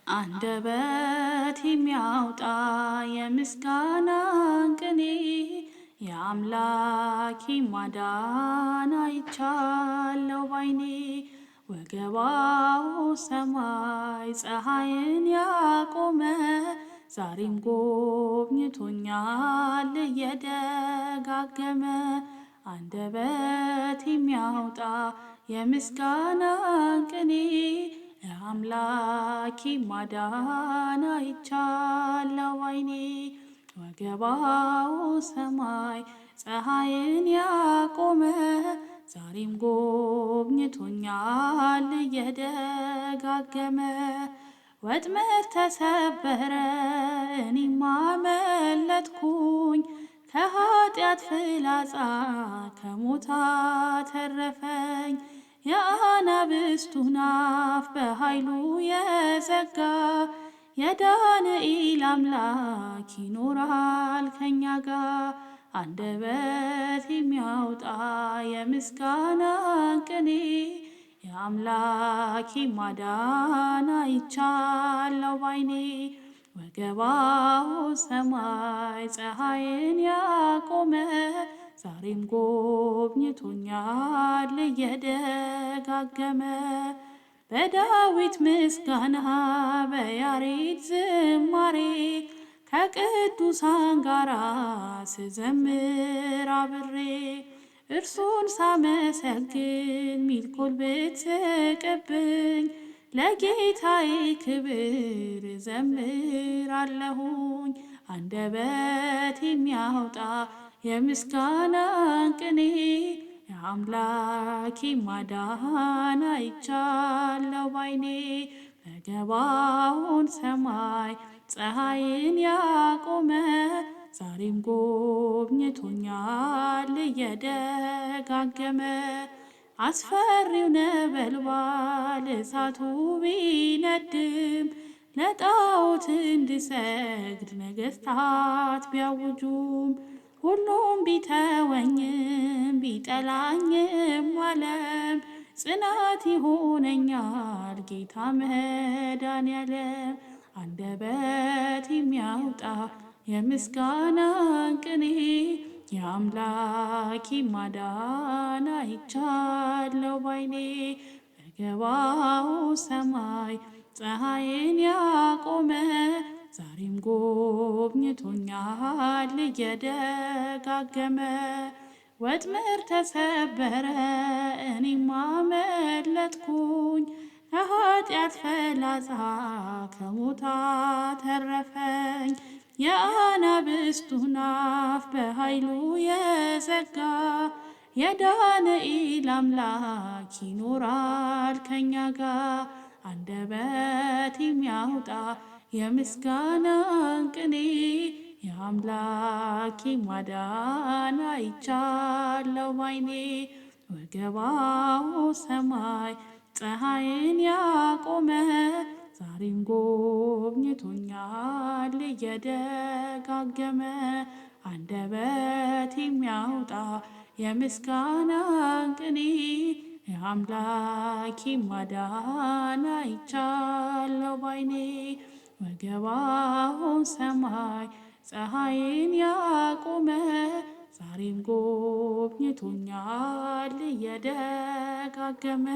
አንደበት የሚያወጣ የምስጋናን ቅኔ የአምላኬ ማዳን አይቻለው ባይኔ። ወገባው ሰማይ ፀሐይን ያቆመ ዛሬም ጎብኝቶኛል እየደጋገመ። አንደበት የሚያወጣ የምስጋናን ቅኔ የአምላኬ ማዳን አይቻለው ባይኔ። ወገባው ሰማይ ፀሐይን ያቆመ ዛሬም ጎብኝቶኛል እየደጋገመ። ወጥመድ ተሰበረ እኔም አመለጥኩኝ ከኃጢአት ፍላጻ ከሞት አተረፈኝ። የአናብስቱን አፍ በኃይሉ የዘጋ የዳንኤል አምላክ ይኖራል ከኛ ጋር። አንደበት የሚያወጣ የምስጋናን ቅኔ የአምላኬ ማዳን አይቻለው ባይኔ። ወገባው ሰማይ ፀሐይን ያቆመ ዛሬም ጎብኝቶኛል እየደጋገመ። በዳዊት ምስጋና በያሬድ ዝማሬ ከቅዱሳን ጋራ ስዘምር አብሬ። እርሱን ሳመሰግን ሚልኮል ብትስቅብኝ ለጌታዬ ክብር እዘምራለሁኝ። አንደበት የሚያወጣ የምስጋናን ቅኔ የአምላኬ ማዳን አይቻለው ባይኔ። ወገባውን ሰማይ ፀሐይን ያቆመ ዛሬም ጎብኝቶኛል እየደጋገመ። አስፈሪው ነበልባል እሳቱ ቢነድም ለጣዖት እንድሰግድ ነገሥታት ቢያውጁም ሁሉም ቢተወኝም ቢጠላኝም ዓለም ጽናት ይሆነኛል ጌታ መድኃኔዓለም። አንደበት የሚያወጣ የምስጋናን ቅኔ የአምላኬ ማዳን አይቻለው ባይኔ። ወገባው ሰማይ ፀሐይን ያቆመ ዛሬም ጎብኝቶኛል እየደጋገመ። ወጥመድ ተሰበረ እኔም አመለጥኩኝ ከኃጢአት ፍላጻ ከሞት አተረፈኝ። የአናብስቱን አፍ በኃይሉ የዘጋ የዳንኤል አምላክ ይኖራል ከኛ ጋር። አንደበት የሚያወጣ የምስጋናን ቅኔ የአምላኬ ማዳን አይቻለው ባይኔ። ወገባው ሰማይ ፀሐይን ያቆመ ዛሬም ጎብኝቶኛል እየደጋገመ። አንደበት የሚያወጣ የምስጋናን ቅኔ የአምላኬ ማዳን አይቻለው ባይኔ። ወገባው ሰማይ ፀሐይን ያቆመ ዛሬም ጎብኝቶኛል እየደጋገመ።